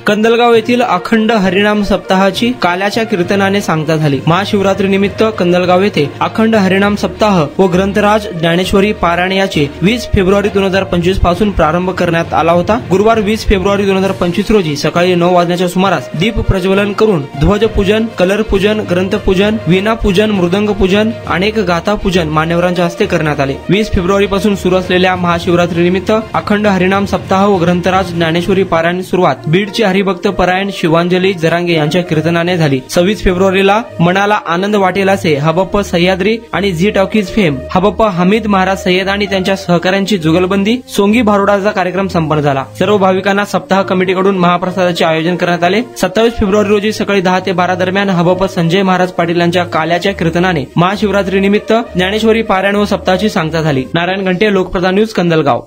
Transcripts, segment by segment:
कंदलगाव येथील अखंड हरिनाम सप्ताहाची काल्याच्या कीर्तनाने सांगता झाली। महाशिवरात्री निमित्त कंदलगाव येथे अखंड हरिनाम सप्ताह व ग्रंथराज ज्ञानेश्वरी पारायण याचे 20 फेब्रुवारी 2025 पासून प्रारंभ करण्यात आला होता। गुरुवार 20 फेब्रुवारी 2025 रोजी सकाळी 9 वाजण्याच्या सुमारास दीप प्रज्वलन करून ध्वज पूजन, कलर पूजन, ग्रंथ पूजन, वीणा पूजन, मृदंग पूजन, अनेक गाथा पूजन मान्यवरांच्या हस्ते करण्यात आले। 20 फेब्रुवारी पासून सुरू असलेल्या महाशिवरात्री निमित्त अखंड हरिनाम सप्ताह व ग्रंथराज ज्ञानेश्वरी पारायण सुरुवात बीडचे हरिभक्त परायण शिवांजली जरांगे यांच्या कीर्तनाने झाली। 26 फेब्रुवारीला मनाला आनंद वाटेल असे हबप्प सह्याद्री आणि झी टॉकीज फेम हबप्प हमीद महाराज सय्यद आणि त्यांच्या सहकाऱ्यांची जुगलबंदी सोंगी भारुडाचा कार्यक्रम संपन्न झाला। सर्व भाविकांना सप्ताह कमिटीकडून महाप्रसादाचे आयोजन करण्यात आले। 27 फेब्रुवारी रोजी सकाळी 10 ते 12 दरम्यान हबप्प संजय महाराज पाटील यांच्या काल्याच्या कीर्तनाने महाशिवरात्री निमित्त ज्ञानेश्वरी पारायण व सप्ताहाची सांगता झाली। नारायण घंटे, लोकप्रधान न्यूज, कंदलगाव।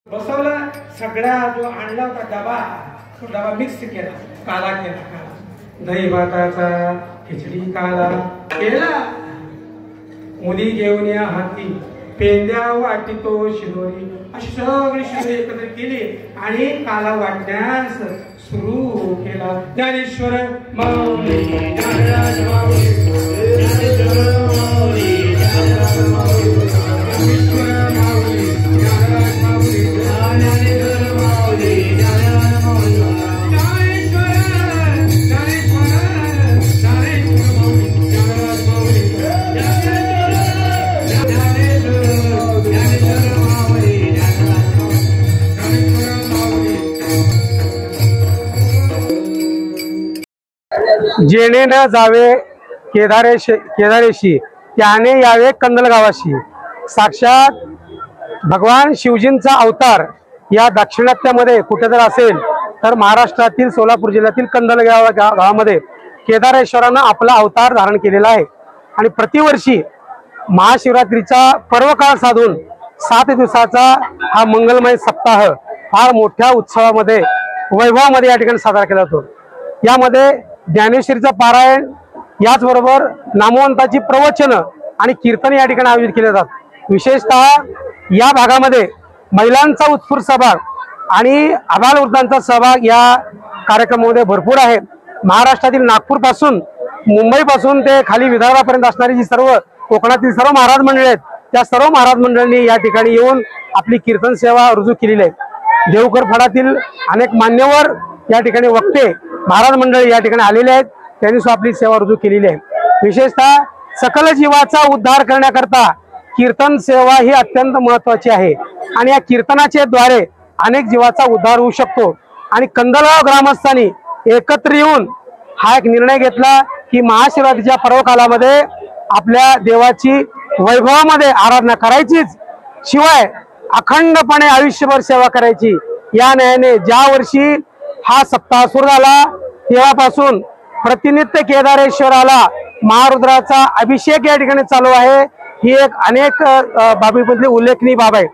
बसवला सगळा जो आणला होता डबा, तो डबा मिक्स केला, काला केला, दही भाताचा खिचडी काला केला, मुली घेऊन या हाती पेंद्या वाटितो शिदोरी, अशी सगळी शिदोरी एकत्र केली आणि काला वाटण्यास सुरू केला। ज्ञानेश्वर माऊली, ज्ञानराज माऊली, ज्ञानेश्वर माऊली, ज्ञानराज माऊली, ज्ञानेश्वर माऊली, ज्ञानराज माऊली, ज्ञानेश्वर माऊली, ज्ञानराज माऊली, ज्ञानेश्वर, ज्ञानेश्वर, ज्ञानेश्वर माऊली। जेणे न जावे केदारेशी त्याने यावे कंदलगावाशी। साक्षात भगवान शिवजींचा अवतार या दाक्षिणात्यामध्ये कुठे जर असेल तर महाराष्ट्रातील सोलापूर जिल्ह्यातील कंदलगाव गावामध्ये केदारेश्वरानं आपला अवतार धारण केलेला आहे। आणि प्रतिवर्षी महाशिवरात्रीचा पर्वकाळ साधून 7 दिवसाचा हा मंगलमय सप्ताह फार मोठ्या उत्सवामध्ये वैभवामध्ये या ठिकाणी साजरा केला जातो। यामध्ये ज्ञानेश्वरीचं पारायण याचबरोबर नामवंताची प्रवचन आणि कीर्तन या ठिकाणी आयोजित केले जातात। विशेषतः या भागामध्ये महिलांचा उत्स्फूर्त सहभाग आणि आबालवृद्धांचा सहभाग या कार्यक्रमामध्ये भरपूर आहे। महाराष्ट्रातील नागपूर पासून मुंबई पासून ते खाली विदर्भापर्यंत असणारी जी सर्व कोकणातील सर्व महाराज मंडळी आहेत त्या सर्व महाराज मंडळांनी या ठिकाणी येऊन आपली कीर्तन सेवा रुजू केलेली आहे। देवकर फडातील अनेक मान्यवर या ठिकाणी वक्ते महाराज मंडळी या ठिकाणी आलेले आहेत, त्यांनी सुद्धा आपली सेवा रुजू केलेली आहे। विशेषतः सकल जीवाचा उद्धार करण्याकरता कीर्तन सेवा ही अत्यंत महत्त्वाची आहे आणि या कीर्तनाच्या द्वारे अनेक जीवाचा उद्धार होऊ शकतो। आणि कंदलगाव ग्रामस्थांनी एकत्र येऊन हा एक निर्णय घेतला की महाशिवरात्रीच्या पर्वकालामध्ये आपल्या देवाची वैभवामध्ये आराधना करायचीच, शिवाय अखंडपणे आयुष्यभर सेवा करायची। या न्यायाने ज्या वर्षी हा सप्ताह सुरू झाला तेव्हापासून प्रतिनित्य केदारेश्वराला महारुद्राचा अभिषेक या ठिकाणी चालू आहे। ही एक अनेक बाबीमधली उल्लेखनीय बाब आहे।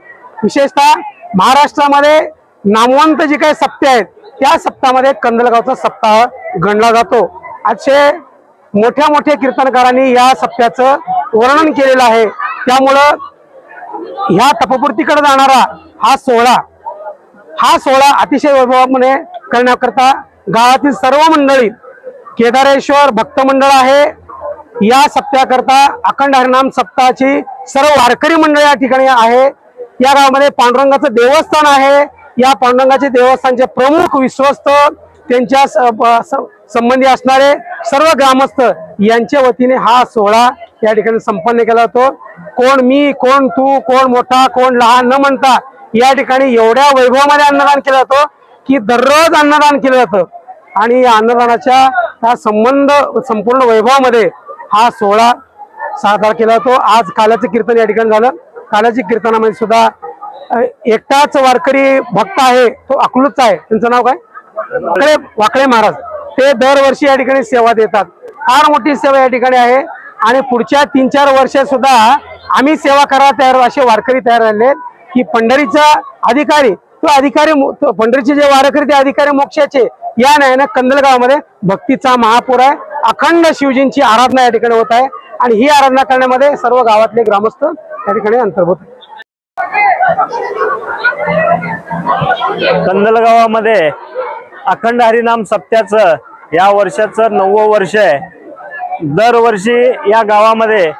विशेषतः महाराष्ट्रामध्ये नामवंत जे काही सप्ते आहेत त्या सप्ताहामध्ये कंदलगावचा सप्ताह गणला जातो। असे मोठ्या मोठ्या कीर्तनकारांनी या सप्त्याचं वर्णन केलेलं आहे। त्यामुळं ह्या तपपूर्तीकडे जाणारा हा सोहळा अतिशय वैभवाने करण्याकरता गावातील सर्व मंडळी केदारेश्वर भक्त मंडळ आहे या सप्त्याकरता अखंड हरिनाम सप्ताहाची सर्व वारकरी मंडळ या ठिकाणी आहे। या गावामध्ये पांडुरंगाचं देवस्थान आहे। या पांडुरंगाचे देवस्थानचे प्रमुख विश्वस्त त्यांच्या संबंधी असणारे सर्व ग्रामस्थ यांच्या वतीने हा सोहळा या ठिकाणी संपन्न केला जातो। कोण मी, कोण तू, कोण मोठा, कोण लहान न म्हणता या ठिकाणी एवढ्या वैभवामध्ये अन्नदान केलं जातं की दररोज अन्नदान केलं जातं आणि या अन्नदानाच्या हा संपूर्ण वैभवामध्ये हा सोहळा साजरा केला जातो। आज काल्याचं कीर्तन या ठिकाणी झालं। काल्याच्या कीर्तनामध्ये सुद्धा एकटाच वारकरी भक्त आहे, तो अकलूजचा आहे, त्यांचं नाव काय, वाकळे महाराज, ते दरवर्षी या ठिकाणी सेवा देतात। फार मोठी सेवा या ठिकाणी आहे आणि पुढच्या 3-4 वर्षात सुद्धा आम्ही सेवा करायला तयार असे वारकरी तयार झाले की पंढरीचा अधिकारी पंढरीचे जे वारकरी ते अधिकारी मोक्षाचे या न्यायाने कंदलगावामध्ये भक्तीचा महापूर आहे। अखंड शिवजींची आराधना या ठिकाणी होत आहे आणि ही आराधना करण्यामध्ये सर्व गावातले ग्रामस्थ या ठिकाणी अंतर्भूत आहे। कंदलगावामध्ये अखंड हरिनाम सप्त्याचं या वर्षाचं 9वं वर्ष आहे। दरवर्षी या गावामध्ये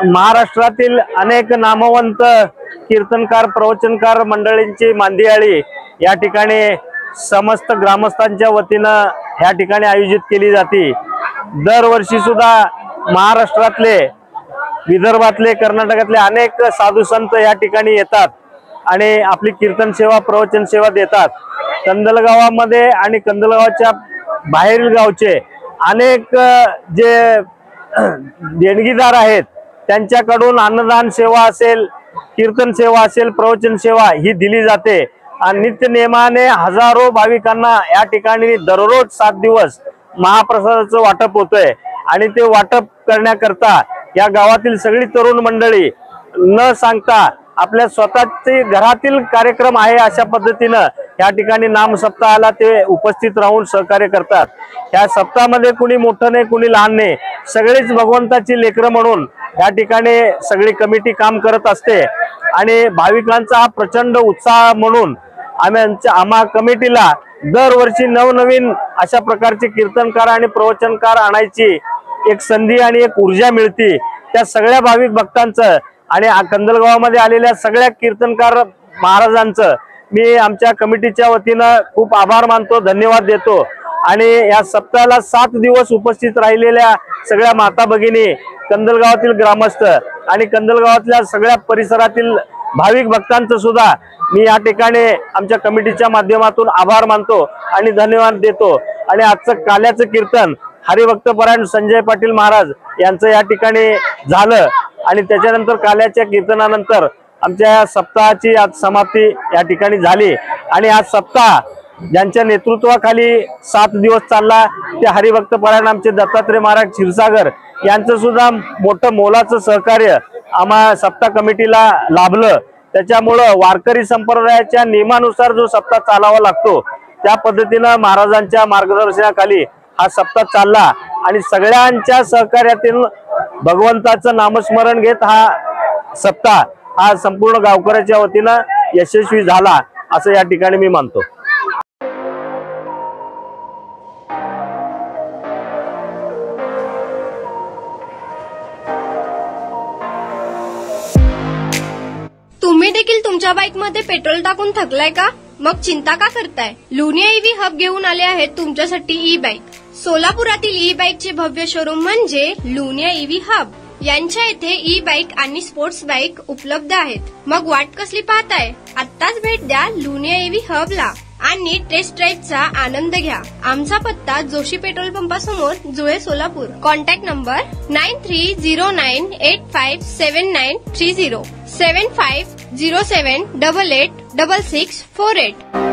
महाराष्ट्रातील अनेक नामवंत कीर्तनकार प्रवचनकार मंडळींची मांदियाळी या ठिकाणी समस्त ग्रामस्थांच्या वतीनं या ठिकाणी आयोजित केली जाते। दरवर्षी सुद्धा महाराष्ट्रातले, विदर्भातले, कर्नाटकातले अनेक साधू संत या ठिकाणी येतात आणि आपली कीर्तन सेवा प्रवचन सेवा देतात। कंदलगावामध्ये आणि कंदलगावाच्या बाहेरील गावचे अनेक जे देणगीदार आहेत त्यांच्याकडून अन्नदान सेवा असेल, कीर्तन सेवा असेल, प्रवचन सेवा ही दिली जाते आणि नित्य नियमाने हजारो भाविकांना या ठिकाणी दररोज 7 दिवस महाप्रसादाचं वाटप होतंय आणि ते वाटप करण्याकरता या गावातील सगळी तरुण मंडळी न सांगता आपल्या स्वतःचे घरातील कार्यक्रम आहे अशा पद्धतीनं या ठिकाणी नाम सप्ताहाला ते उपस्थित राहून सहकार्य करतात। या सप्ताहामध्ये कुणी मोठं नाही, कुणी लहान नाही, सगळीच भगवंताची लेकरं म्हणून या ठिकाणी सगळी कमिटी काम करत असते आणि भाविकांचा हा प्रचंड उत्साह म्हणून आम्हा कमिटीला दरवर्षी नवनवीन अशा प्रकारचे कीर्तनकार आणि प्रवचनकार आणायची एक संधी आणि एक ऊर्जा मिळते। त्या सगळ्या भाविक भक्तांचं आणि कंदलगावामध्ये आलेल्या सगळ्या कीर्तनकार महाराजांचं मी आमच्या कमिटीच्या वतीनं खूप आभार मानतो, धन्यवाद देतो। आणि या सप्ताहाला 7 दिवस उपस्थित राहिलेल्या सगळ्या माता भगिनी, कंदलगावातील ग्रामस्थ आणि कंदलगावातल्या सगळ्या परिसरातील भाविक भक्तांचं सुद्धा मी या ठिकाणी आमच्या कमिटीच्या माध्यमातून आभार मानतो आणि धन्यवाद देतो। आणि आजचं काल्याचं कीर्तन हरिभक्तपरायण संजय पाटील महाराज यांचं या ठिकाणी झालं आणि त्याच्यानंतर काल्याच्या कीर्तनानंतर आमच्या सप्ताहाची आज समाप्ती या ठिकाणी झाली आणि आज सप्ताह ज्यांच्या नेतृत्वाखाली 7 दिवस चालला ते हरिभक्तपरायण आमचे दत्तात्रय महाराज क्षीरसागर यांचं सुद्धा मोठं मोलाचं सहकार्य आम्हा सप्ताह कमिटीला लाभलं। त्याच्यामुळं वारकरी संप्रदायाच्या नियमानुसार जो सप्ताह चालावा लागतो त्या पद्धतीनं महाराजांच्या मार्गदर्शनाखाली हा सप्ताह चालला आणि सगळ्यांच्या सहकार्यातून भगवंताचं नामस्मरण घेत हा सप्ताह हा संपूर्ण गावकऱ्याच्या वतीनं यशस्वी झाला असं या ठिकाणी मी मानतो। तुम्ही देखील तुमच्या बाईक मध्ये पेट्रोल टाकून थकलाय का? मग चिंता का करताय? लुनिया ईव्ही हब घेऊन आले आहेत तुमच्यासाठी ई बाईक। सोलापुरातील ई बाईकचे भव्य शोरूम म्हणजे लुनिया ईव्ही हब। यांच्या इथे ई बाईक आणि स्पोर्ट्स बाईक उपलब्ध आहेत। मग वाट कसली पाहताय? आत्ताच भेट द्या लुनिया ईव्ही हबला आणि टेस्ट ड्राईव्हचा आनंद घ्या। आमचा पत्ता जोशी पेट्रोल पंपासमोर जुळे सोलापूर। Contact number 9309857930 7507886648।